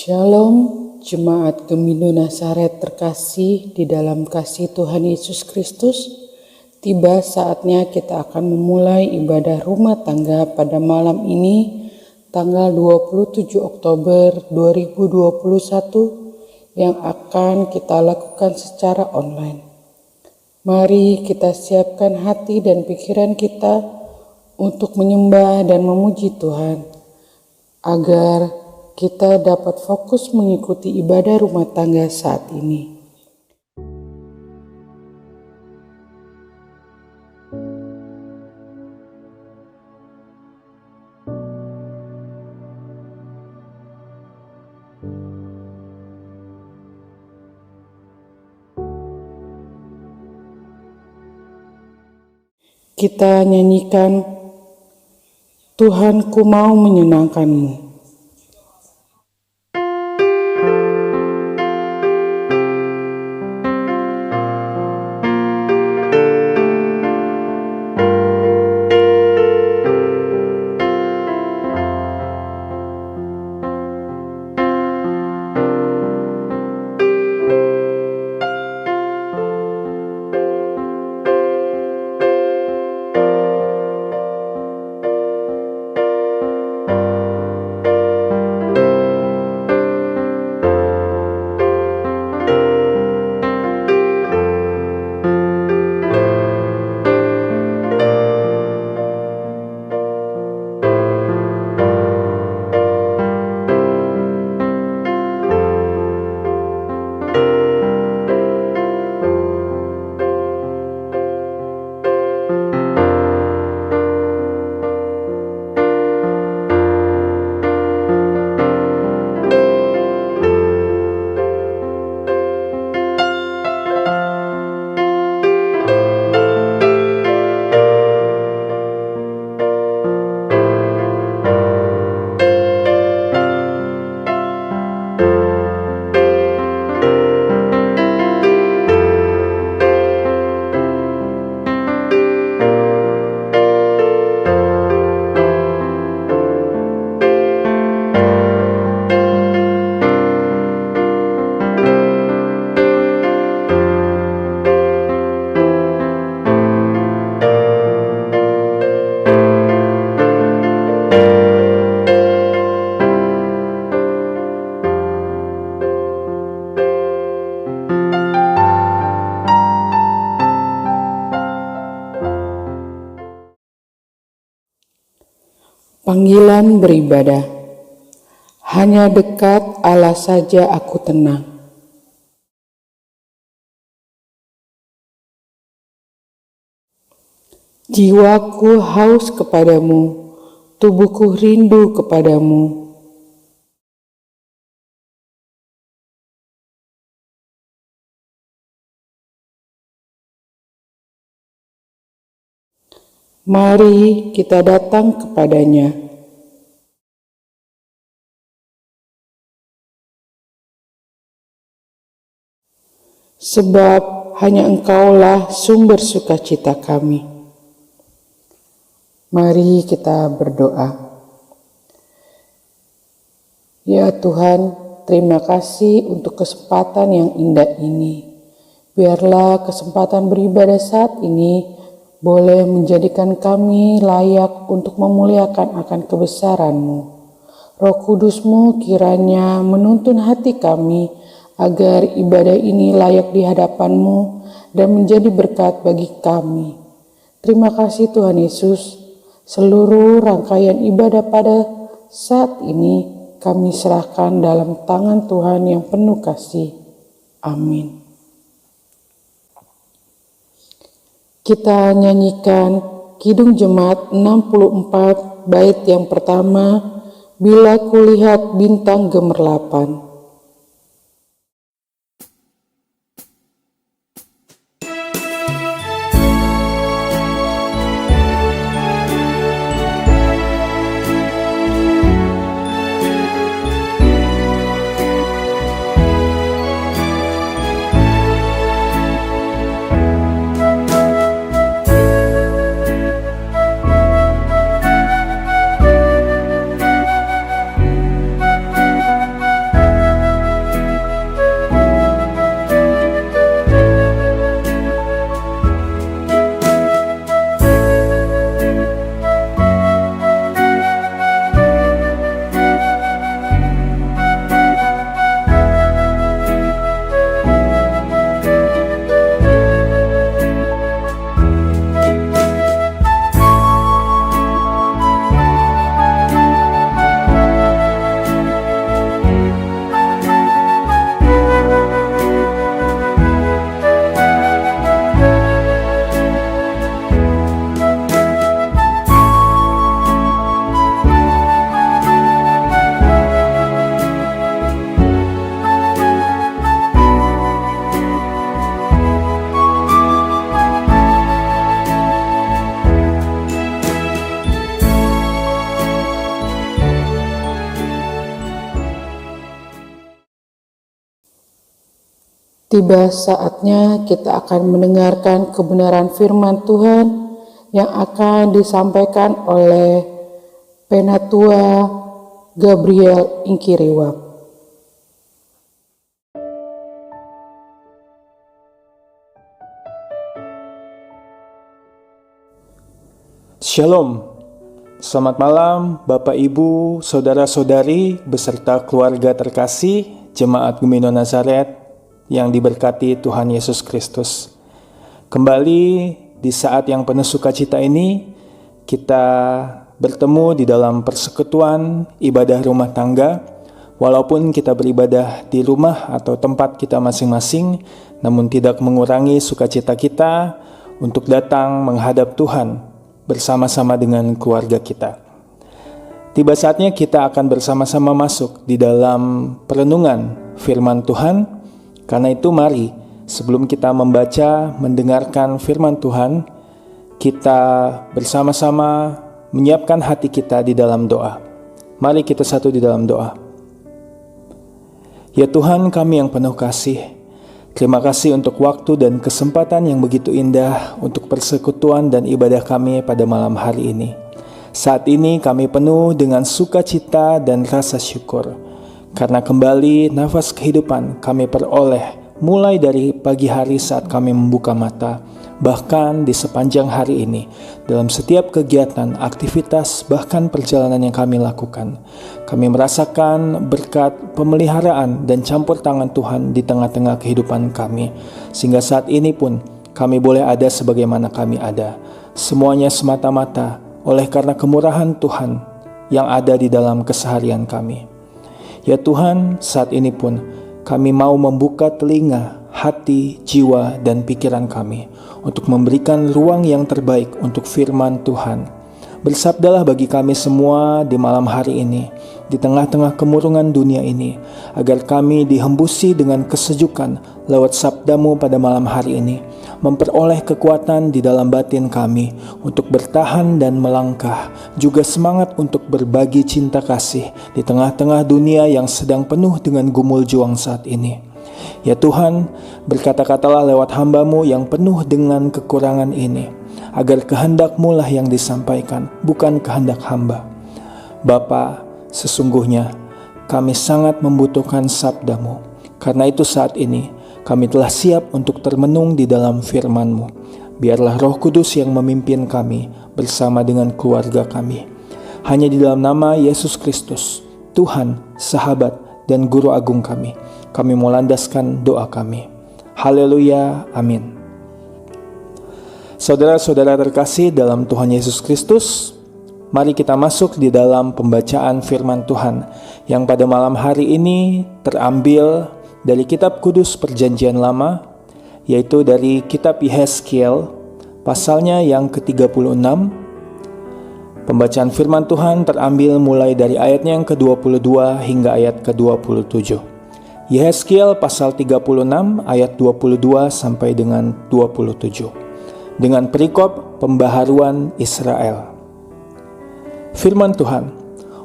Shalom, Jemaat Gemindo Nazaret terkasih di dalam kasih Tuhan Yesus Kristus. Tiba saatnya kita akan memulai ibadah rumah tangga pada malam ini, tanggal 27 Oktober 2021, yang akan kita lakukan secara online. Mari kita siapkan hati dan pikiran kita untuk menyembah dan memuji Tuhan, agar kita dapat fokus mengikuti ibadah rumah tangga saat ini. Kita nyanyikan Tuhan, ku mau menyenangkan-Mu. Panggilan beribadah. Hanya dekat Allah saja aku tenang. Jiwaku haus kepadamu, tubuhku rindu kepadamu. Mari kita datang kepadanya. Sebab hanya Engkaulah sumber sukacita kami. Mari kita berdoa. Ya Tuhan, terima kasih untuk kesempatan yang indah ini. Biarlah kesempatan beribadah saat ini boleh menjadikan kami layak untuk memuliakan akan kebesaran-Mu. Roh Kudus-Mu kiranya menuntun hati kami agar ibadah ini layak di hadapan-Mu dan menjadi berkat bagi kami. Terima kasih Tuhan Yesus. Seluruh rangkaian ibadah pada saat ini kami serahkan dalam tangan Tuhan yang penuh kasih. Amin. Kita nyanyikan Kidung Jemaat 64 bait yang pertama, Bila Kulihat Bintang Gemerlapan. Tiba saatnya kita akan mendengarkan kebenaran firman Tuhan yang akan disampaikan oleh Penatua Gabriel Inkiriwak. Shalom, selamat malam Bapak Ibu, Saudara-saudari beserta keluarga terkasih Jemaat Gemino Nazaret yang diberkati Tuhan Yesus Kristus. Kembali di saat yang penuh sukacita ini, kita bertemu di dalam persekutuan ibadah rumah tangga. Walaupun kita beribadah di rumah atau tempat kita masing-masing, namun tidak mengurangi sukacita kita untuk datang menghadap Tuhan bersama-sama dengan keluarga kita. Tiba saatnya kita akan bersama-sama masuk di dalam perenungan firman Tuhan. Karena itu mari sebelum kita membaca, mendengarkan firman Tuhan, kita bersama-sama menyiapkan hati kita di dalam doa. Mari kita satu di dalam doa. Ya Tuhan kami yang penuh kasih, terima kasih untuk waktu dan kesempatan yang begitu indah untuk persekutuan dan ibadah kami pada malam hari ini. Saat ini kami penuh dengan sukacita dan rasa syukur, karena kembali nafas kehidupan kami peroleh mulai dari pagi hari saat kami membuka mata, bahkan di sepanjang hari ini, dalam setiap kegiatan, aktivitas, bahkan perjalanan yang kami lakukan. Kami merasakan berkat pemeliharaan dan campur tangan Tuhan di tengah-tengah kehidupan kami, sehingga saat ini pun kami boleh ada sebagaimana kami ada. Semuanya semata-mata oleh karena kemurahan Tuhan yang ada di dalam keseharian kami. Ya Tuhan, saat ini pun kami mau membuka telinga, hati, jiwa, dan pikiran kami untuk memberikan ruang yang terbaik untuk firman Tuhan. Bersabdalah bagi kami semua di malam hari ini, di tengah-tengah kemurungan dunia ini, agar kami dihembusi dengan kesejukan lewat sabdamu pada malam hari ini, memperoleh kekuatan di dalam batin kami untuk bertahan dan melangkah, juga semangat untuk berbagi cinta kasih di tengah-tengah dunia yang sedang penuh dengan gumul juang saat ini. Ya Tuhan, berkata-katalah lewat hamba-Mu yang penuh dengan kekurangan ini, agar kehendak-Mu lah yang disampaikan, bukan kehendak hamba. Bapa, sesungguhnya kami sangat membutuhkan sabda-Mu. Karena itu saat ini kami telah siap untuk termenung di dalam firman-Mu. Biarlah Roh Kudus yang memimpin kami bersama dengan keluarga kami. Hanya di dalam nama Yesus Kristus, Tuhan, Sahabat, dan Guru Agung kami mau landaskan doa kami. Haleluya, amin. Saudara-saudara terkasih dalam Tuhan Yesus Kristus, mari kita masuk di dalam pembacaan firman Tuhan yang pada malam hari ini terambil dari kitab kudus perjanjian lama, yaitu dari kitab Yehezkiel, pasalnya yang ke-36. Pembacaan firman Tuhan terambil mulai dari ayatnya yang ke-22 hingga ayat ke-27. Yehezkiel pasal 36 ayat 22 sampai dengan 27. Dengan perikop pembaharuan Israel. Firman Tuhan,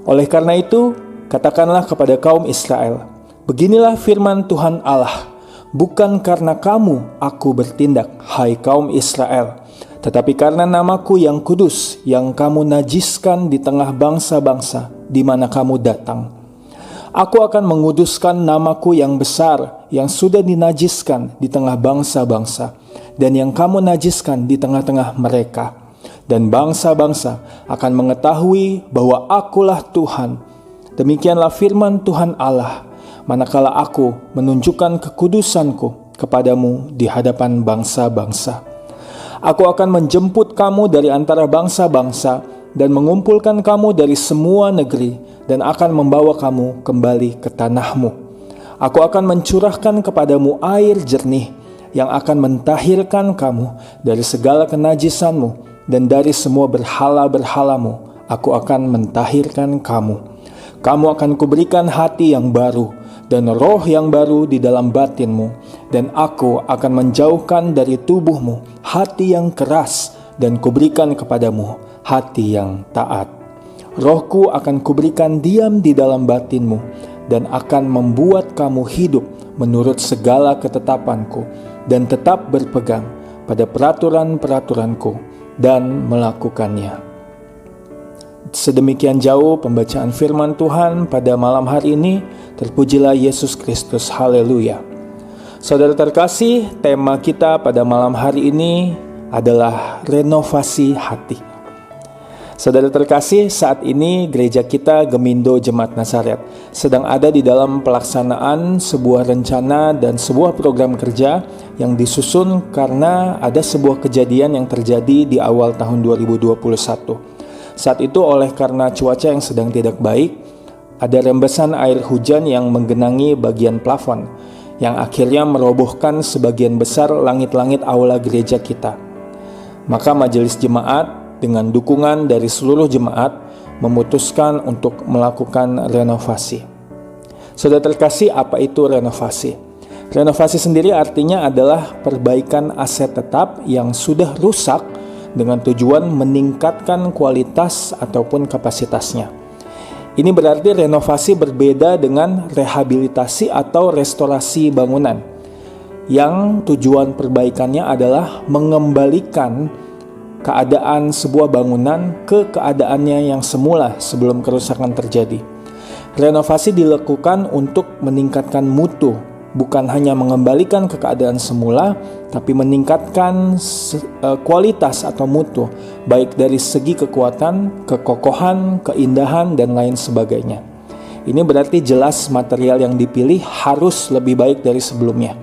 oleh karena itu, katakanlah kepada kaum Israel, beginilah firman Tuhan Allah, bukan karena kamu aku bertindak, hai kaum Israel, tetapi karena namaku yang kudus, yang kamu najiskan di tengah bangsa-bangsa di mana kamu datang. Aku akan menguduskan namaku yang besar, yang sudah dinajiskan di tengah bangsa-bangsa, dan yang kamu najiskan di tengah-tengah mereka. Dan bangsa-bangsa akan mengetahui bahwa akulah Tuhan. Demikianlah firman Tuhan Allah, manakala aku menunjukkan kekudusanku kepadamu di hadapan bangsa-bangsa. Aku akan menjemput kamu dari antara bangsa-bangsa dan mengumpulkan kamu dari semua negeri dan akan membawa kamu kembali ke tanahmu. Aku akan mencurahkan kepadamu air jernih yang akan mentahirkan kamu dari segala kenajisanmu, dan dari semua berhala-berhalamu aku akan mentahirkan kamu. Kamu akan kuberikan hati yang baru dan roh yang baru di dalam batinmu, dan aku akan menjauhkan dari tubuhmu hati yang keras dan kuberikan kepadamu hati yang taat. Rohku akan kuberikan diam di dalam batinmu, dan akan membuat kamu hidup menurut segala ketetapanku dan tetap berpegang pada peraturan-peraturanku dan melakukannya. Sedemikian jauh pembacaan firman Tuhan pada malam hari ini. Terpujilah Yesus Kristus. Haleluya. Saudara terkasih, tema kita pada malam hari ini adalah renovasi hati. Saudara terkasih, saat ini gereja kita Gemindo Jemaat Nazaret sedang ada di dalam pelaksanaan sebuah rencana dan sebuah program kerja yang disusun karena ada sebuah kejadian yang terjadi di awal tahun 2021. Saat itu karena cuaca yang sedang tidak baik, ada rembesan air hujan yang menggenangi bagian plafon yang akhirnya merobohkan sebagian besar langit-langit aula gereja kita. Maka majelis jemaat dengan dukungan dari seluruh jemaat memutuskan untuk melakukan renovasi. Saudara terkasih, apa itu renovasi? Renovasi sendiri artinya adalah perbaikan aset tetap yang sudah rusak dengan tujuan meningkatkan kualitas ataupun kapasitasnya. Ini berarti renovasi berbeda dengan rehabilitasi atau restorasi bangunan, yang tujuan perbaikannya adalah mengembalikan keadaan sebuah bangunan ke keadaannya yang semula sebelum kerusakan terjadi. Renovasi dilakukan untuk meningkatkan mutu, bukan hanya mengembalikan ke keadaan semula, tapi meningkatkan kualitas atau mutu, baik dari segi kekuatan, kekokohan, keindahan, dan lain sebagainya. Ini berarti jelas material yang dipilih harus lebih baik dari sebelumnya.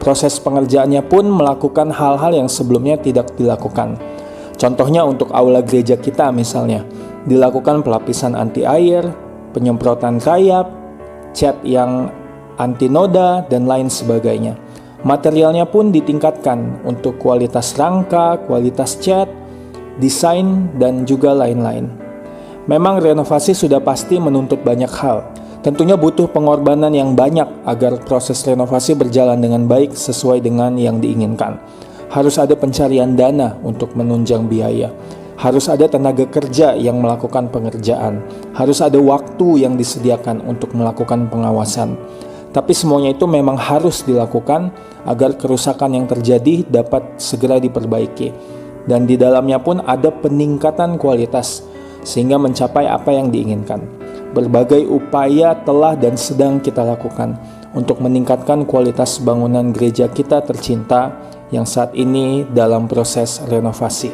Proses pengerjaannya pun melakukan hal-hal yang sebelumnya tidak dilakukan. Contohnya untuk aula gereja kita misalnya, dilakukan pelapisan anti air, penyemprotan rayap, cat yang anti noda, dan lain sebagainya. Materialnya pun ditingkatkan untuk kualitas rangka, kualitas cat, desain, dan juga lain-lain. Memang renovasi sudah pasti menuntut banyak hal. Tentunya butuh pengorbanan yang banyak agar proses renovasi berjalan dengan baik sesuai dengan yang diinginkan. Harus ada pencarian dana untuk menunjang biaya. Harus ada tenaga kerja yang melakukan pengerjaan. Harus ada waktu yang disediakan untuk melakukan pengawasan. Tapi semuanya itu memang harus dilakukan agar kerusakan yang terjadi dapat segera diperbaiki. Dan di dalamnya pun ada peningkatan kualitas sehingga mencapai apa yang diinginkan. Berbagai upaya telah dan sedang kita lakukan untuk meningkatkan kualitas bangunan gereja kita tercinta yang saat ini dalam proses renovasi.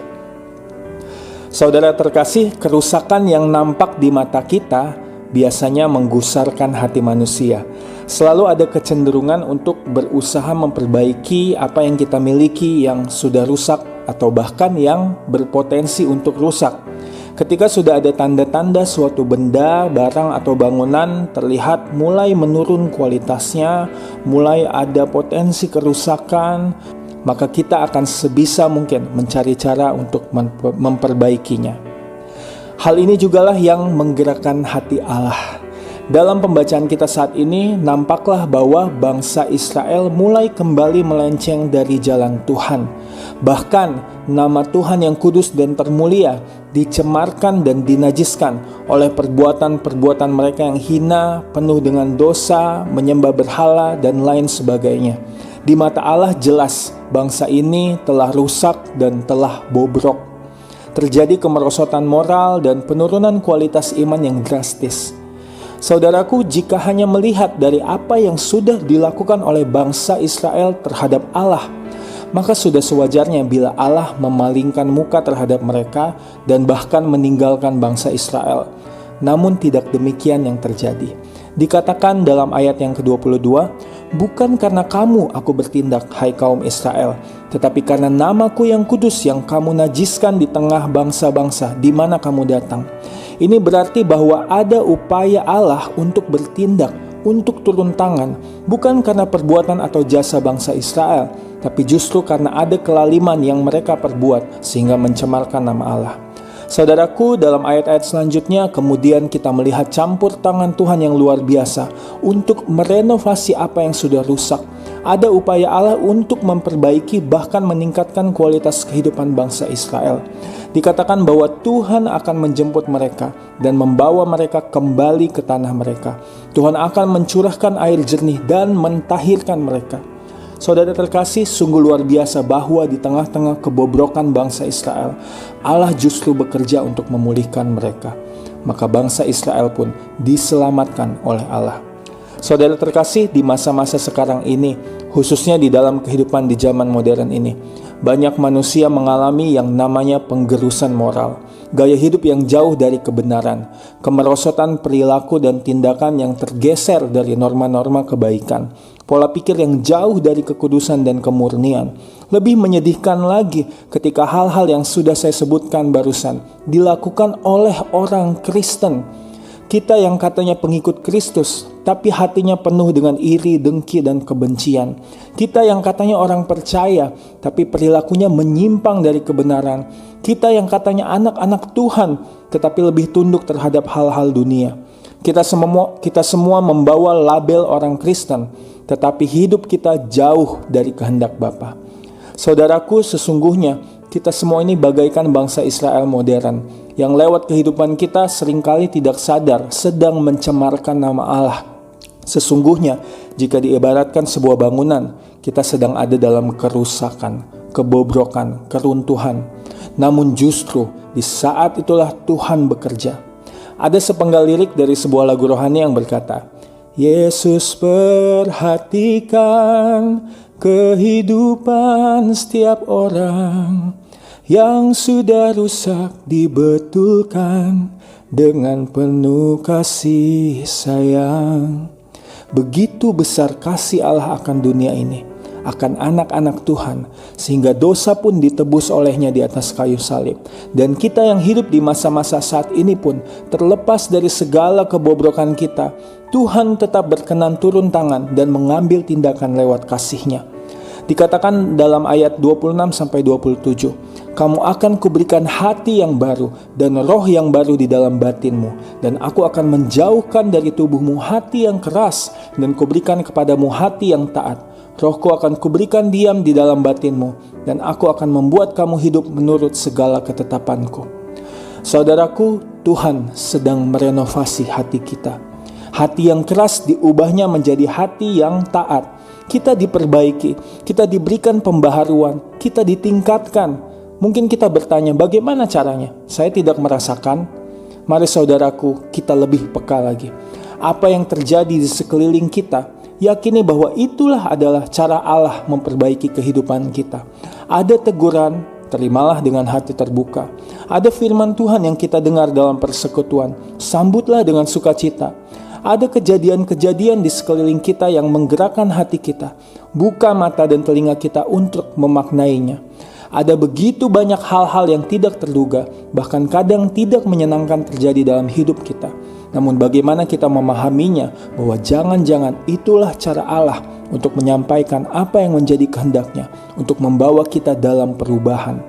Saudara terkasih, kerusakan yang nampak di mata kita biasanya menggusarkan hati manusia. Selalu ada kecenderungan untuk berusaha memperbaiki apa yang kita miliki yang sudah rusak atau bahkan yang berpotensi untuk rusak. Ketika sudah ada tanda-tanda suatu benda, barang atau bangunan terlihat mulai menurun kualitasnya, mulai ada potensi kerusakan, maka kita akan sebisa mungkin mencari cara untuk memperbaikinya. Hal ini jugalah yang menggerakkan hati Allah. Dalam pembacaan kita saat ini, nampaklah bahwa bangsa Israel mulai kembali melenceng dari jalan Tuhan. Bahkan nama Tuhan yang kudus dan termulia dicemarkan dan dinajiskan oleh perbuatan-perbuatan mereka yang hina, penuh dengan dosa, menyembah berhala, dan lain sebagainya. Di mata Allah jelas bangsa ini telah rusak dan telah bobrok. Terjadi kemerosotan moral dan penurunan kualitas iman yang drastis. Saudaraku, jika hanya melihat dari apa yang sudah dilakukan oleh bangsa Israel terhadap Allah, maka sudah sewajarnya bila Allah memalingkan muka terhadap mereka dan bahkan meninggalkan bangsa Israel. Namun tidak demikian yang terjadi. Dikatakan dalam ayat yang ke-22, "Bukan karena kamu aku bertindak, hai kaum Israel, tetapi karena namaku yang kudus yang kamu najiskan di tengah bangsa-bangsa di mana kamu datang." Ini berarti bahwa ada upaya Allah untuk bertindak, untuk turun tangan, bukan karena perbuatan atau jasa bangsa Israel, tapi justru karena ada kelaliman yang mereka perbuat sehingga mencemarkan nama Allah. Saudaraku, dalam ayat-ayat selanjutnya kemudian kita melihat campur tangan Tuhan yang luar biasa untuk merenovasi apa yang sudah rusak, Ada upaya Allah untuk memperbaiki bahkan meningkatkan kualitas kehidupan bangsa Israel. Dikatakan bahwa Tuhan akan menjemput mereka dan membawa mereka kembali ke tanah mereka. Tuhan akan mencurahkan air jernih dan mentahirkan mereka. Saudara terkasih, sungguh luar biasa bahwa di tengah-tengah kebobrokan bangsa Israel, Allah justru bekerja untuk memulihkan mereka. Maka bangsa Israel pun diselamatkan oleh Allah. Saudara terkasih, di masa-masa sekarang ini, khususnya di dalam kehidupan di zaman modern ini, banyak manusia mengalami yang namanya penggerusan moral, gaya hidup yang jauh dari kebenaran, kemerosotan perilaku dan tindakan yang tergeser dari norma-norma kebaikan, pola pikir yang jauh dari kekudusan dan kemurnian. Lebih menyedihkan lagi ketika hal-hal yang sudah saya sebutkan barusan dilakukan oleh orang Kristen. Kita yang katanya pengikut Kristus, tapi hatinya penuh dengan iri, dengki, dan kebencian. Kita yang katanya orang percaya, tapi perilakunya menyimpang dari kebenaran. Kita yang katanya anak-anak Tuhan, tetapi lebih tunduk terhadap hal-hal dunia. Kita semua membawa label orang Kristen, tetapi hidup kita jauh dari kehendak Bapa. Saudaraku, sesungguhnya kita semua ini bagaikan bangsa Israel modern yang lewat kehidupan kita seringkali tidak sadar sedang mencemarkan nama Allah. Sesungguhnya jika diibaratkan sebuah bangunan, kita sedang ada dalam kerusakan, kebobrokan, keruntuhan. Namun justru di saat itulah Tuhan bekerja. Ada sepenggal lirik dari sebuah lagu rohani yang berkata, Yesus perhatikan kehidupan setiap orang yang sudah rusak dibetulkan dengan penuh kasih sayang. Begitu besar kasih Allah akan dunia ini, akan anak-anak Tuhan, sehingga dosa pun ditebus olehnya di atas kayu salib. Dan kita yang hidup di masa-masa saat ini pun, terlepas dari segala kebobrokan kita, Tuhan tetap berkenan turun tangan dan mengambil tindakan lewat kasih-Nya. Dikatakan dalam ayat 26-27, kamu akan kuberikan hati yang baru dan roh yang baru di dalam batinmu, dan aku akan menjauhkan dari tubuhmu hati yang keras dan kuberikan kepadamu hati yang taat. Rohku akan kuberikan diam di dalam batinmu, dan aku akan membuat kamu hidup menurut segala ketetapanku. Saudaraku, Tuhan sedang merenovasi hati kita. Hati yang keras diubahnya menjadi hati yang taat. Kita diperbaiki, kita diberikan pembaharuan, kita ditingkatkan. Mungkin kita bertanya, bagaimana caranya? Saya tidak merasakan. Mari saudaraku, kita lebih peka lagi. Apa yang terjadi di sekeliling kita, yakini bahwa itulah adalah cara Allah memperbaiki kehidupan kita. Ada teguran, terimalah dengan hati terbuka. Ada firman Tuhan yang kita dengar dalam persekutuan, sambutlah dengan sukacita. Ada kejadian-kejadian di sekeliling kita yang menggerakkan hati kita. Buka mata dan telinga kita untuk memaknainya. Ada begitu banyak hal-hal yang tidak terduga, bahkan kadang tidak menyenangkan terjadi dalam hidup kita. Namun bagaimana kita memahaminya bahwa jangan-jangan itulah cara Allah untuk menyampaikan apa yang menjadi kehendak-Nya, untuk membawa kita dalam perubahan.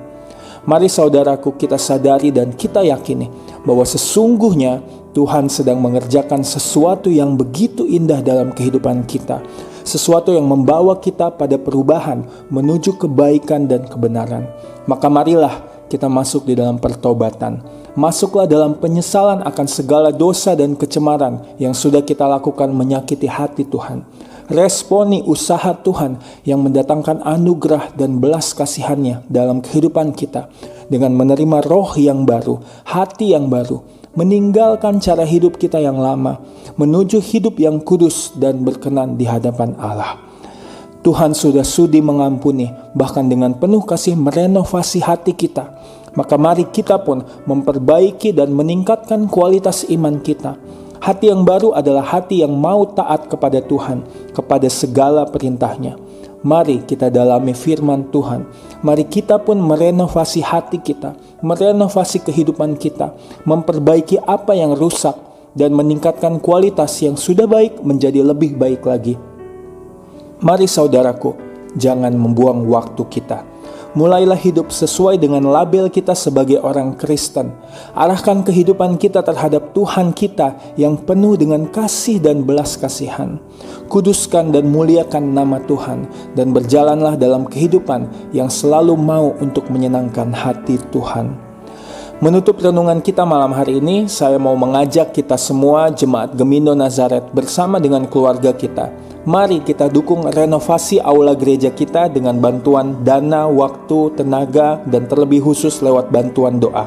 Mari saudaraku, kita sadari dan kita yakini bahwa sesungguhnya Tuhan sedang mengerjakan sesuatu yang begitu indah dalam kehidupan kita. Sesuatu yang membawa kita pada perubahan menuju kebaikan dan kebenaran. Maka marilah kita masuk di dalam pertobatan. Masuklah dalam penyesalan akan segala dosa dan kecemaran yang sudah kita lakukan menyakiti hati Tuhan. Responi usaha Tuhan yang mendatangkan anugerah dan belas kasihan-Nya dalam kehidupan kita dengan menerima roh yang baru, hati yang baru, meninggalkan cara hidup kita yang lama, menuju hidup yang kudus dan berkenan di hadapan Allah. Tuhan sudah sudi mengampuni, bahkan dengan penuh kasih merenovasi hati kita. Maka mari kita pun memperbaiki dan meningkatkan kualitas iman kita. Hati yang baru adalah hati yang mau taat kepada Tuhan, kepada segala perintah-Nya. Mari kita dalami firman Tuhan. Mari kita pun merenovasi hati kita, merenovasi kehidupan kita, memperbaiki apa yang rusak, dan meningkatkan kualitas yang sudah baik menjadi lebih baik lagi. Mari saudaraku, jangan membuang waktu kita. mulailah hidup sesuai dengan label kita sebagai orang Kristen. Arahkan kehidupan kita terhadap Tuhan kita yang penuh dengan kasih dan belas kasihan. Kuduskan dan muliakan nama Tuhan, dan berjalanlah dalam kehidupan yang selalu mau untuk menyenangkan hati Tuhan. Menutup renungan kita malam hari ini, saya mau mengajak kita semua Jemaat Gemindo Nazaret bersama dengan keluarga kita. Mari kita dukung renovasi aula gereja kita dengan bantuan dana, waktu, tenaga, dan terlebih khusus lewat bantuan doa.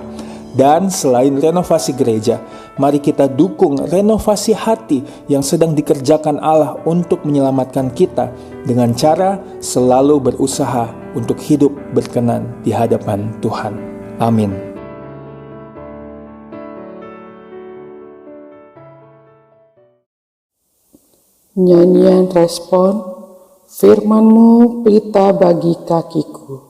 Dan selain renovasi gereja, mari kita dukung renovasi hati yang sedang dikerjakan Allah untuk menyelamatkan kita dengan cara selalu berusaha untuk hidup berkenan di hadapan Tuhan. Amin. Nyanyian respon, firman-Mu pelita bagi kakiku.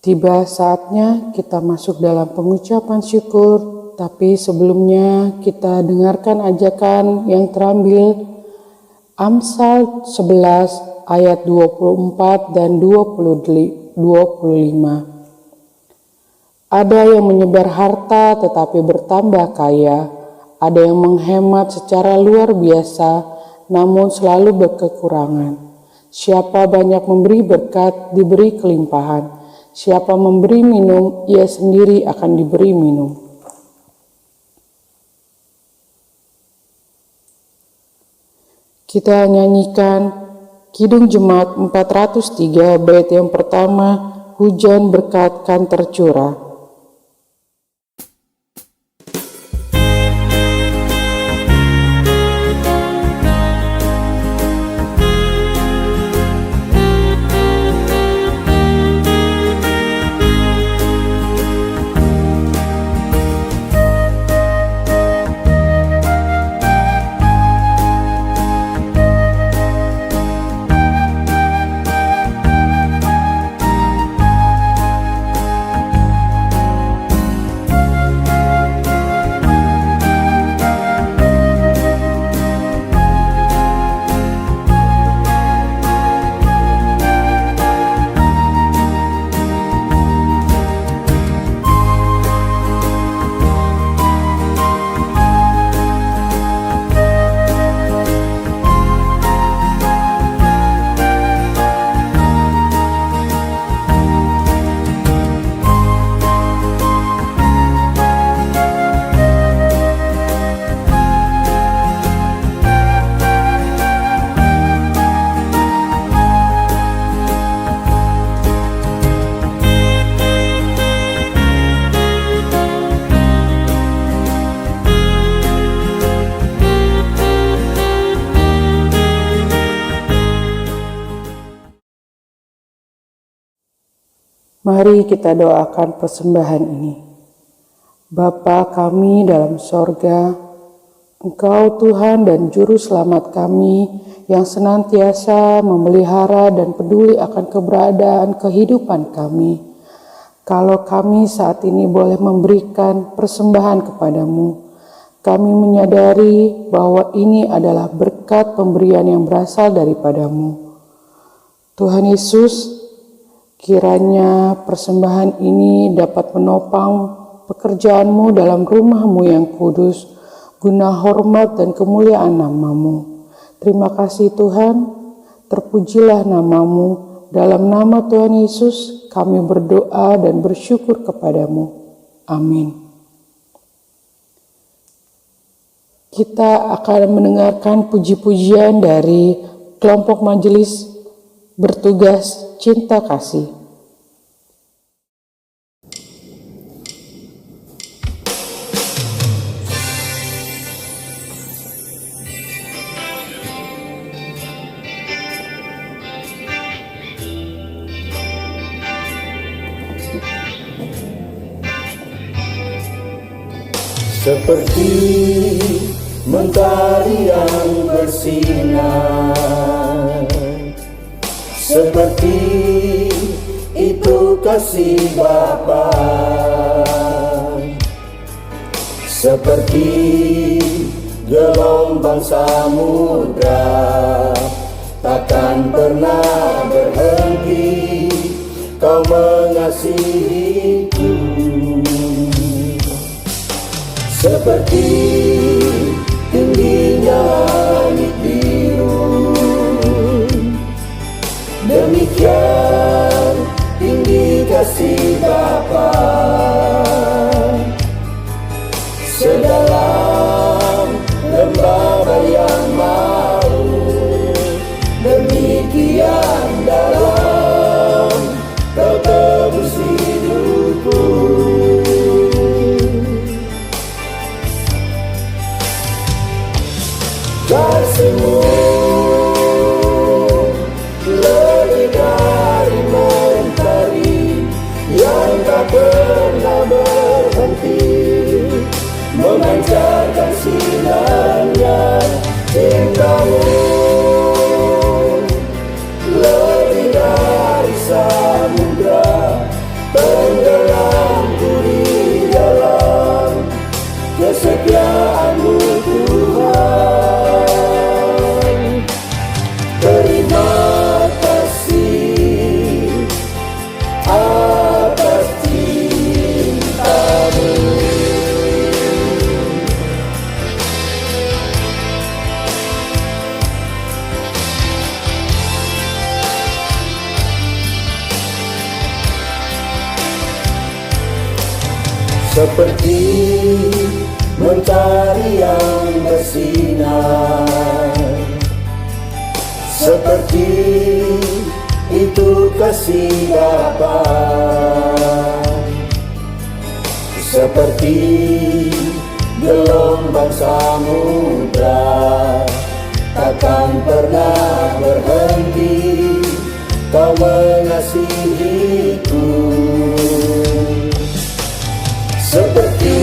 Tiba saatnya kita masuk dalam pengucapan syukur, tapi sebelumnya kita dengarkan ajakan yang terambil Amsal 11 ayat 24 dan 25. Ada yang menyebar harta tetapi bertambah kaya, ada yang menghemat secara luar biasa namun selalu berkekurangan. Siapa banyak memberi berkat, diberi kelimpahan. Siapa memberi minum, ia sendiri akan diberi minum. Kita nyanyikan Kidung Jemaat 403 bait yang pertama, hujan berkat kan tercurah. Mari kita doakan persembahan ini. Bapa kami dalam sorga, Engkau Tuhan dan Juru Selamat kami yang senantiasa memelihara dan peduli akan keberadaan kehidupan kami. Kalau kami saat ini boleh memberikan persembahan kepadamu, kami menyadari bahwa ini adalah berkat pemberian yang berasal daripadamu. Tuhan Yesus, kiranya persembahan ini dapat menopang pekerjaanmu dalam rumahmu yang kudus, guna hormat dan kemuliaan namamu. Terima kasih Tuhan, terpujilah namamu. Dalam nama Tuhan Yesus kami berdoa dan bersyukur kepadamu. Amin. Kita akan mendengarkan puji-pujian dari kelompok majelis bertugas cinta kasih. Seperti mentari yang bersinar, seperti itu kasih Bapa, seperti gelombang samudra, takkan pernah berhenti Kau mengasihiku. Seperti tingginya langit biru, demikian tinggi kasih Bapa. Sedalam lembah yang mau, demikian dalam Kau tebus hidupku. Kasih-Mu lebih dari mentari yang tak pernah berhenti, memancarkan sinarnya. Cinta-Mu lebih dari samudra, tenggelamku di dalam kesetiaan-Mu Tuhan. Terima kasih atas cinta-Mu. Seperti mentari yang bersinar, seperti itu kasih Bapa, seperti gelombang samudra, takkan pernah berhenti Kau mengasihiku. Seperti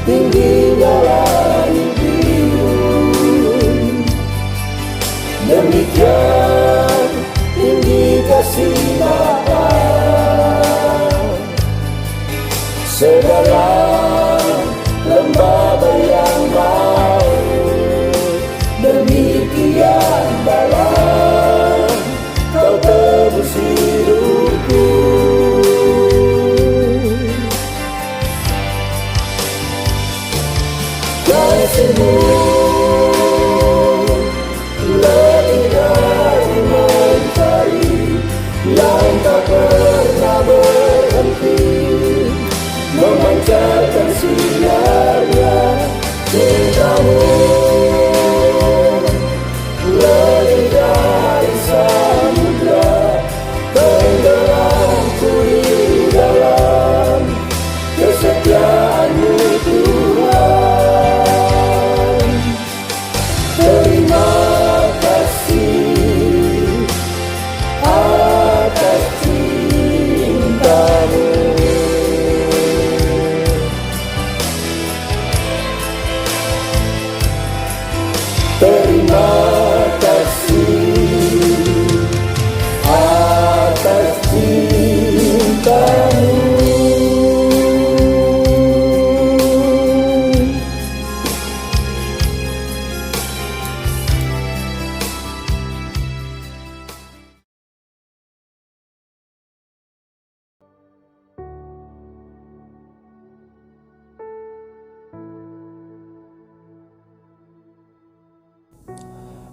tingginya langit biru, demikian tinggi kasih Bapa. Sedalam lembah yang mau, demikian dalam Kau tebus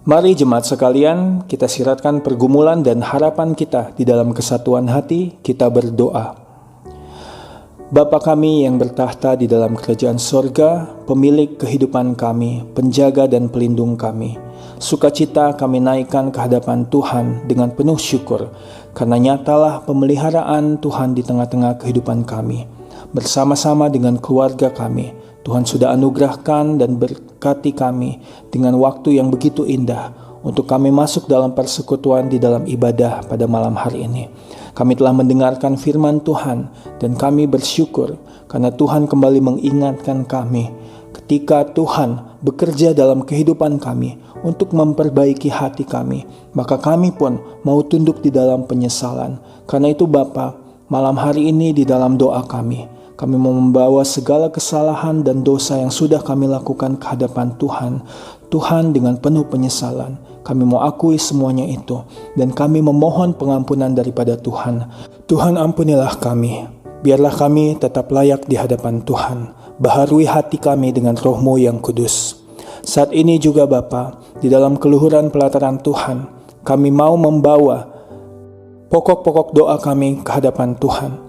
Mari jemaat sekalian, kita siratkan pergumulan dan harapan kita di dalam kesatuan hati, kita berdoa. Bapa kami yang bertahta di dalam kerajaan sorga, pemilik kehidupan kami, penjaga dan pelindung kami, sukacita kami naikkan ke hadapan Tuhan dengan penuh syukur, karena nyatalah pemeliharaan Tuhan di tengah-tengah kehidupan kami. Bersama-sama dengan keluarga kami, Tuhan sudah anugerahkan dan berkati kami dengan waktu yang begitu indah untuk kami masuk dalam persekutuan di dalam ibadah pada malam hari ini. Kami telah mendengarkan firman Tuhan dan kami bersyukur karena Tuhan kembali mengingatkan kami ketika Tuhan bekerja dalam kehidupan kami untuk memperbaiki hati kami, maka kami pun mau tunduk di dalam penyesalan. Karena itu Bapa, malam hari ini di dalam doa kami mau membawa segala kesalahan dan dosa yang sudah kami lakukan ke hadapan Tuhan dengan penuh penyesalan. Kami mau akui semuanya itu dan kami memohon pengampunan daripada Tuhan. Tuhan ampunilah kami, biarlah kami tetap layak di hadapan Tuhan. Baharui hati kami dengan Roh-Mu yang kudus. Saat ini juga Bapa, di dalam keluhuran pelataran Tuhan, kami mau membawa pokok-pokok doa kami ke hadapan Tuhan.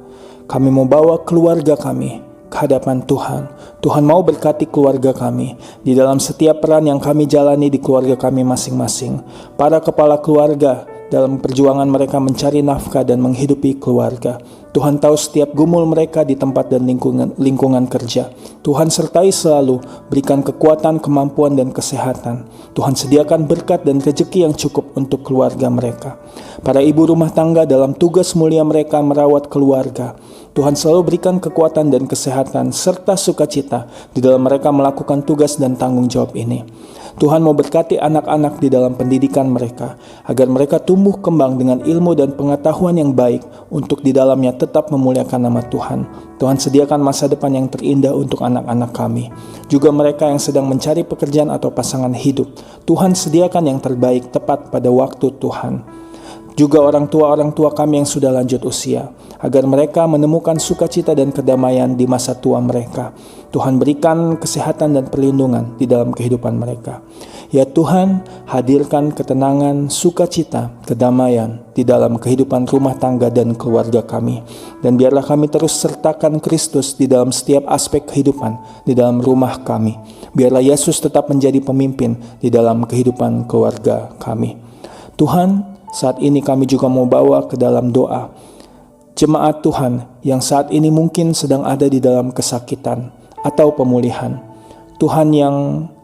Kami mau bawa keluarga kami ke hadapan Tuhan. Tuhan mau berkati keluarga kami di dalam setiap peran yang kami jalani di keluarga kami masing-masing. Para kepala keluarga dalam perjuangan mereka mencari nafkah dan menghidupi keluarga. Tuhan tahu setiap gumul mereka di tempat dan lingkungan kerja. Tuhan sertai selalu, berikan kekuatan, kemampuan, dan kesehatan. Tuhan sediakan berkat dan rezeki yang cukup untuk keluarga mereka. Para ibu rumah tangga dalam tugas mulia mereka merawat keluarga. Tuhan selalu berikan kekuatan dan kesehatan serta sukacita di dalam mereka melakukan tugas dan tanggung jawab ini. Tuhan mau berkati anak-anak di dalam pendidikan mereka, agar mereka tumbuh kembang dengan ilmu dan pengetahuan yang baik untuk di dalamnya tetap memuliakan nama Tuhan. Tuhan sediakan masa depan yang terindah untuk anak-anak kami. Juga mereka yang sedang mencari pekerjaan atau pasangan hidup, Tuhan sediakan yang terbaik tepat pada waktu Tuhan. Juga orang tua kami yang sudah lanjut usia, agar mereka menemukan sukacita dan kedamaian di masa tua mereka. Tuhan berikan kesehatan dan perlindungan di dalam kehidupan mereka. Ya Tuhan, hadirkan ketenangan, sukacita, kedamaian di dalam kehidupan rumah tangga dan keluarga kami. Dan biarlah kami terus sertakan Kristus di dalam setiap aspek kehidupan di dalam rumah kami. Biarlah Yesus tetap menjadi pemimpin di dalam kehidupan keluarga kami. Tuhan, saat ini kami juga mau bawa ke dalam doa jemaat Tuhan yang saat ini mungkin sedang ada di dalam kesakitan atau pemulihan. Tuhan yang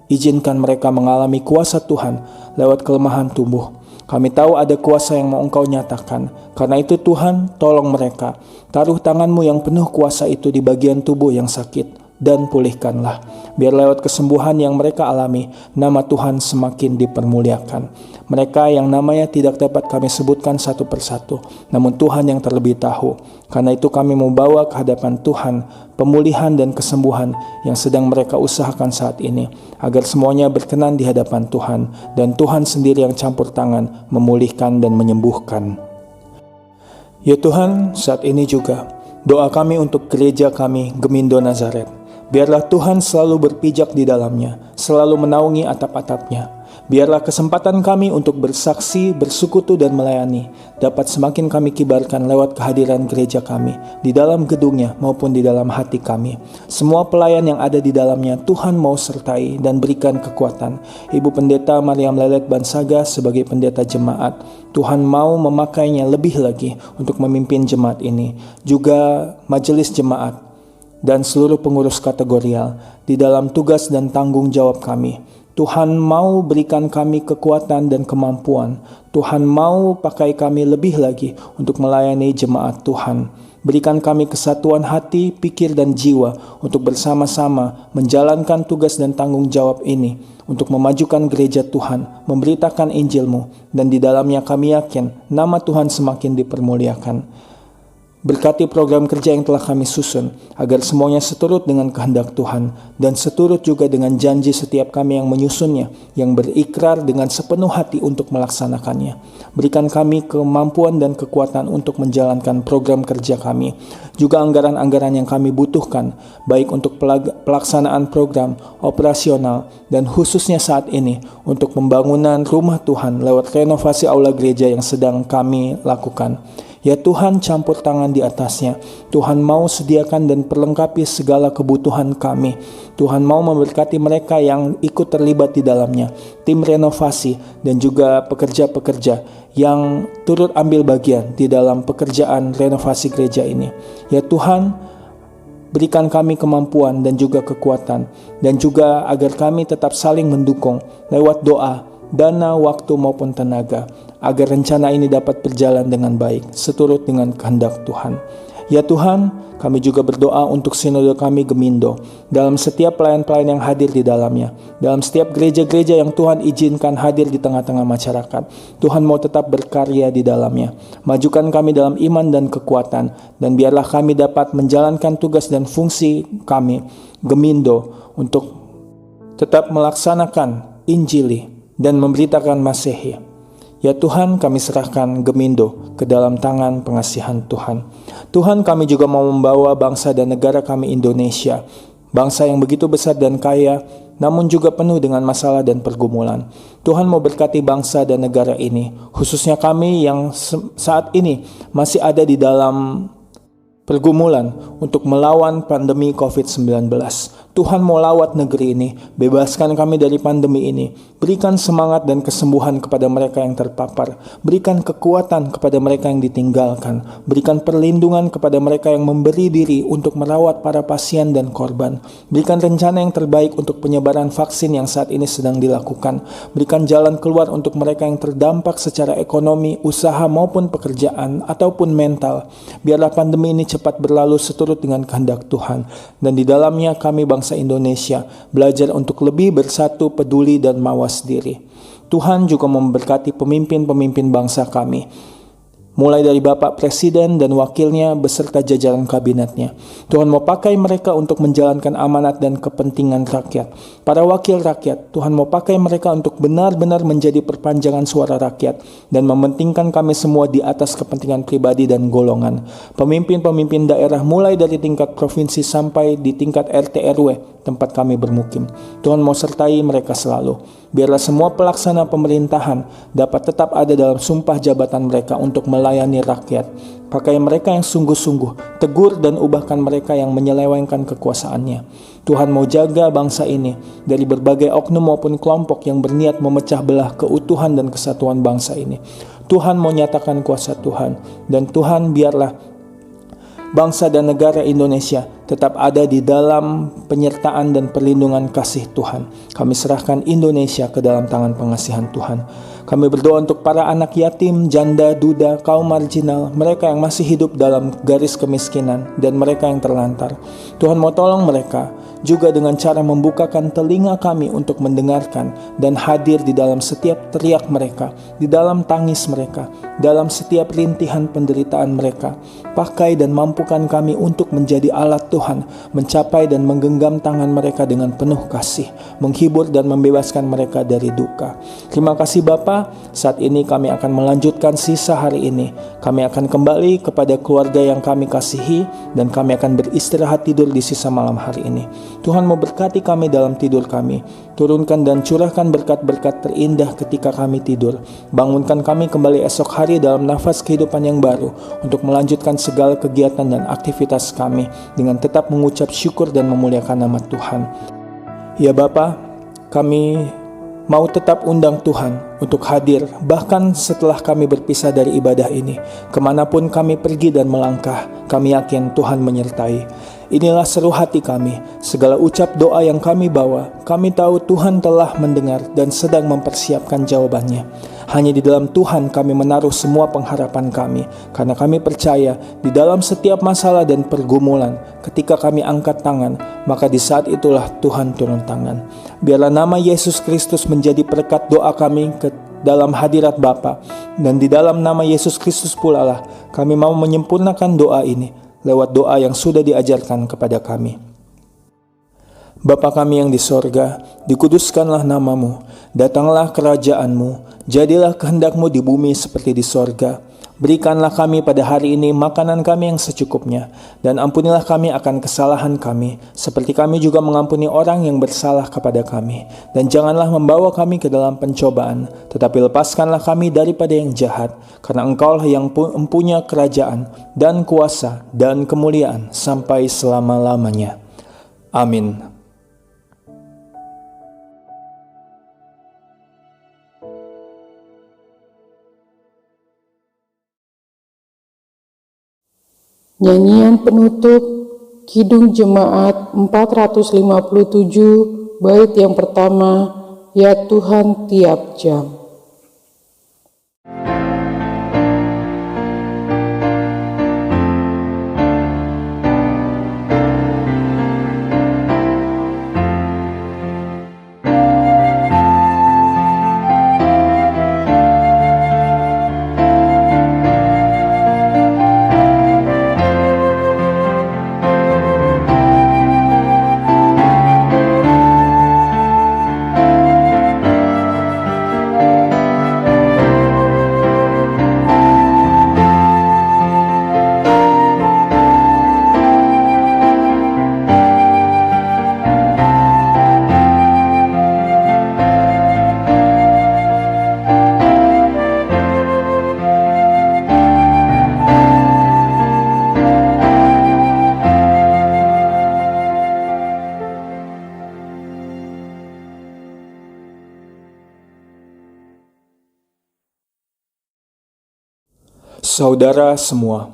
izinkan mereka mengalami kuasa Tuhan lewat kelemahan tubuh. Kami tahu ada kuasa yang mau Engkau nyatakan. Karena itu Tuhan, tolong mereka. Taruh tangan-Mu yang penuh kuasa itu di bagian tubuh yang sakit dan pulihkanlah. Biar lewat kesembuhan yang mereka alami, nama Tuhan semakin dipermuliakan. Mereka yang namanya tidak dapat kami sebutkan satu persatu, namun Tuhan yang terlebih tahu. Karena itu kami mau bawa ke hadapan Tuhan pemulihan dan kesembuhan yang sedang mereka usahakan saat ini, agar semuanya berkenan di hadapan Tuhan, dan Tuhan sendiri yang campur tangan memulihkan dan menyembuhkan. Ya Tuhan, saat ini juga doa kami untuk gereja kami, Gemindo Nazaret. Biarlah Tuhan selalu berpijak di dalamnya, selalu menaungi atap-atapnya. Biarlah kesempatan kami untuk bersaksi, bersekutu dan melayani dapat semakin kami kibarkan lewat kehadiran gereja kami di dalam gedungnya maupun di dalam hati kami. Semua pelayan yang ada di dalamnya Tuhan mau sertai dan berikan kekuatan. Ibu Pendeta Mariam Lelet Bansaga sebagai pendeta jemaat, Tuhan mau memakainya lebih lagi untuk memimpin jemaat ini. Juga majelis jemaat dan seluruh pengurus kategorial di dalam tugas dan tanggung jawab kami. Tuhan mau berikan kami kekuatan dan kemampuan. Tuhan mau pakai kami lebih lagi untuk melayani jemaat Tuhan. Berikan kami kesatuan hati, pikir, dan jiwa untuk bersama-sama menjalankan tugas dan tanggung jawab ini untuk memajukan gereja Tuhan, memberitakan Injil-Mu, dan di dalamnya kami yakin nama Tuhan semakin dipermuliakan. Berkati program kerja yang telah kami susun, agar semuanya seturut dengan kehendak Tuhan, dan seturut juga dengan janji setiap kami yang menyusunnya, yang berikrar dengan sepenuh hati untuk melaksanakannya. Berikan kami kemampuan dan kekuatan untuk menjalankan program kerja kami, juga anggaran-anggaran yang kami butuhkan, baik untuk pelaksanaan program, operasional, dan khususnya saat ini, untuk pembangunan rumah Tuhan lewat renovasi aula gereja yang sedang kami lakukan. Ya Tuhan, campur tangan di atasnya. Tuhan mau sediakan dan perlengkapi segala kebutuhan kami. Tuhan mau memberkati mereka yang ikut terlibat di dalamnya, tim renovasi dan juga pekerja-pekerja yang turut ambil bagian di dalam pekerjaan renovasi gereja ini. Ya Tuhan, berikan kami kemampuan dan juga kekuatan, dan juga agar kami tetap saling mendukung lewat doa, dana, waktu maupun tenaga, agar rencana ini dapat berjalan dengan baik, seturut dengan kehendak Tuhan. Ya Tuhan, kami juga berdoa untuk sinode kami Gemindo, dalam setiap pelayan-pelayan yang hadir di dalamnya, dalam setiap gereja-gereja yang Tuhan izinkan hadir di tengah-tengah masyarakat. Tuhan mau tetap berkarya di dalamnya. Majukan kami dalam iman dan kekuatan, dan biarlah kami dapat menjalankan tugas dan fungsi kami, Gemindo, untuk tetap melaksanakan Injili dan memberitakan Masehi. Ya Tuhan, kami serahkan Gemindo ke dalam tangan pengasihan Tuhan. Tuhan, kami juga mau membawa bangsa dan negara kami Indonesia, bangsa yang begitu besar dan kaya, namun juga penuh dengan masalah dan pergumulan. Tuhan mau berkati bangsa dan negara ini, khususnya kami yang saat ini masih ada di dalam pergumulan untuk melawan pandemi COVID-19. Tuhan mau lawat negeri ini, bebaskan kami dari pandemi ini, berikan semangat dan kesembuhan kepada mereka yang terpapar, berikan kekuatan kepada mereka yang ditinggalkan, berikan perlindungan kepada mereka yang memberi diri untuk merawat para pasien dan korban, berikan rencana yang terbaik untuk penyebaran vaksin yang saat ini sedang dilakukan, berikan jalan keluar untuk mereka yang terdampak secara ekonomi, usaha maupun pekerjaan ataupun mental. Biarlah pandemi ini cepat berlalu seturut dengan kehendak Tuhan, dan di dalamnya kami bangsa Indonesia belajar untuk lebih bersatu, peduli, dan mawas diri. Tuhan juga memberkati pemimpin-pemimpin bangsa kami, mulai dari Bapak Presiden dan wakilnya beserta jajaran kabinetnya. Tuhan mau pakai mereka untuk menjalankan amanat dan kepentingan rakyat. Para wakil rakyat, Tuhan mau pakai mereka untuk benar-benar menjadi perpanjangan suara rakyat dan mementingkan kami semua di atas kepentingan pribadi dan golongan. Pemimpin-pemimpin daerah mulai dari tingkat provinsi sampai di tingkat RT RW tempat kami bermukim. Tuhan mau sertai mereka selalu. Biarlah semua pelaksana pemerintahan dapat tetap ada dalam sumpah jabatan mereka untuk melayani rakyat. Pakai mereka yang sungguh-sungguh, tegur dan ubahkan mereka yang menyelewengkan kekuasaannya. Tuhan mau jaga bangsa ini dari berbagai oknum maupun kelompok yang berniat memecah belah keutuhan dan kesatuan bangsa ini. Tuhan mau nyatakan kuasa Tuhan, dan Tuhan biarlah bangsa dan negara Indonesia tetap ada di dalam penyertaan dan perlindungan kasih Tuhan. Kami serahkan Indonesia ke dalam tangan pengasihan Tuhan. Kami berdoa untuk para anak yatim, janda, duda, kaum marginal, mereka yang masih hidup dalam garis kemiskinan, dan mereka yang terlantar. Tuhan mau tolong mereka juga dengan cara membukakan telinga kami untuk mendengarkan dan hadir di dalam setiap teriak mereka, di dalam tangis mereka, dalam setiap rintihan penderitaan mereka. Pakai dan mampukan kami untuk menjadi alat Tuhan, mencapai dan menggenggam tangan mereka dengan penuh kasih, menghibur dan membebaskan mereka dari duka. Terima kasih Bapa, saat ini kami akan melanjutkan sisa hari ini. Kami akan kembali kepada keluarga yang kami kasihi, dan kami akan beristirahat tidur di sisa malam hari ini. Tuhan memberkati kami dalam tidur kami. Turunkan dan curahkan berkat-berkat terindah ketika kami tidur. Bangunkan kami kembali esok hari dalam nafas kehidupan yang baru, untuk melanjutkan segala kegiatan dan aktivitas kami dengan tetap mengucap syukur dan memuliakan nama Tuhan. Ya Bapa, kami mau tetap undang Tuhan untuk hadir bahkan setelah kami berpisah dari ibadah ini. Kemanapun kami pergi dan melangkah, kami yakin Tuhan menyertai. Inilah seru hati kami, segala ucap doa yang kami bawa, kami tahu Tuhan telah mendengar dan sedang mempersiapkan jawabannya. Hanya di dalam Tuhan kami menaruh semua pengharapan kami, karena kami percaya di dalam setiap masalah dan pergumulan, ketika kami angkat tangan, maka di saat itulah Tuhan turun tangan. Biarlah nama Yesus Kristus menjadi perekat doa kami dalam hadirat Bapa, dan di dalam nama Yesus Kristus pula lah kami mau menyempurnakan doa ini lewat doa yang sudah diajarkan kepada kami. Bapa kami yang di sorga, dikuduskanlah namamu, datanglah kerajaanmu, jadilah kehendakmu di bumi seperti di sorga. Berikanlah kami pada hari ini makanan kami yang secukupnya, dan ampunilah kami akan kesalahan kami, seperti kami juga mengampuni orang yang bersalah kepada kami. Dan janganlah membawa kami ke dalam pencobaan, tetapi lepaskanlah kami daripada yang jahat, karena Engkaulah yang mempunyai kerajaan, dan kuasa, dan kemuliaan, sampai selama-lamanya. Amin. Nyanyian penutup Kidung Jemaat 457 bait yang pertama, Ya Tuhan tiap jam. Saudara semua,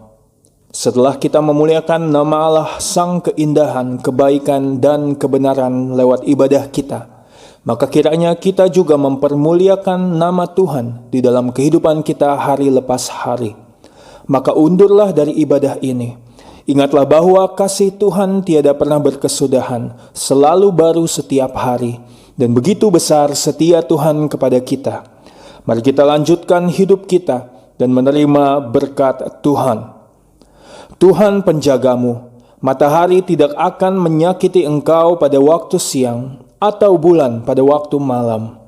setelah kita memuliakan nama Allah Sang Keindahan, Kebaikan, dan Kebenaran lewat ibadah kita, maka kiranya kita juga mempermuliakan nama Tuhan di dalam kehidupan kita hari lepas hari. Maka undurlah dari ibadah ini. Ingatlah bahwa kasih Tuhan tiada pernah berkesudahan, selalu baru setiap hari, dan begitu besar setia Tuhan kepada kita. Mari kita lanjutkan hidup kita dan menerima berkat Tuhan. Tuhan penjagamu, matahari tidak akan menyakiti engkau pada waktu siang, atau bulan pada waktu malam.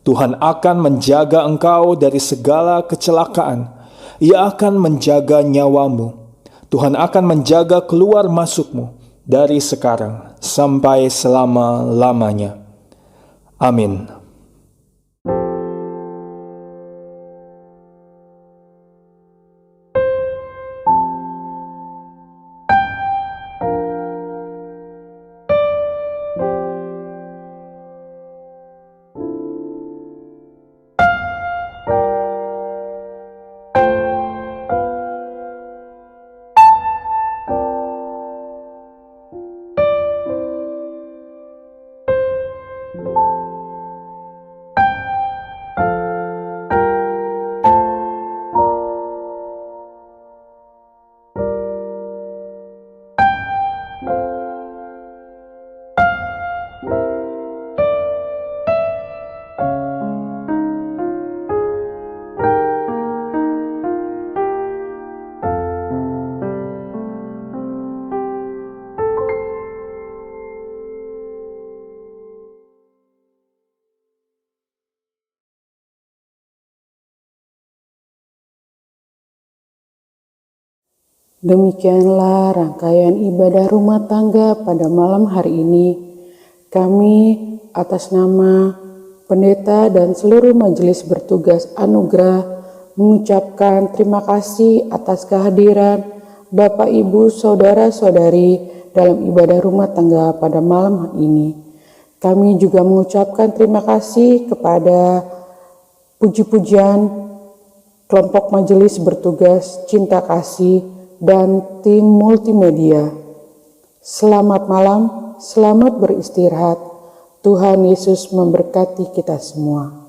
Tuhan akan menjaga engkau dari segala kecelakaan. Ia akan menjaga nyawamu. Tuhan akan menjaga keluar masukmu dari sekarang sampai selama-lamanya. Amin. Demikianlah rangkaian ibadah rumah tangga pada malam hari ini. Kami atas nama pendeta dan seluruh majelis bertugas anugerah mengucapkan terima kasih atas kehadiran Bapak, Ibu, Saudara-saudari dalam ibadah rumah tangga pada malam ini. Kami juga mengucapkan terima kasih kepada puji-pujian kelompok majelis bertugas Cinta Kasih dan tim multimedia. Selamat malam, selamat beristirahat. Tuhan Yesus memberkati kita semua.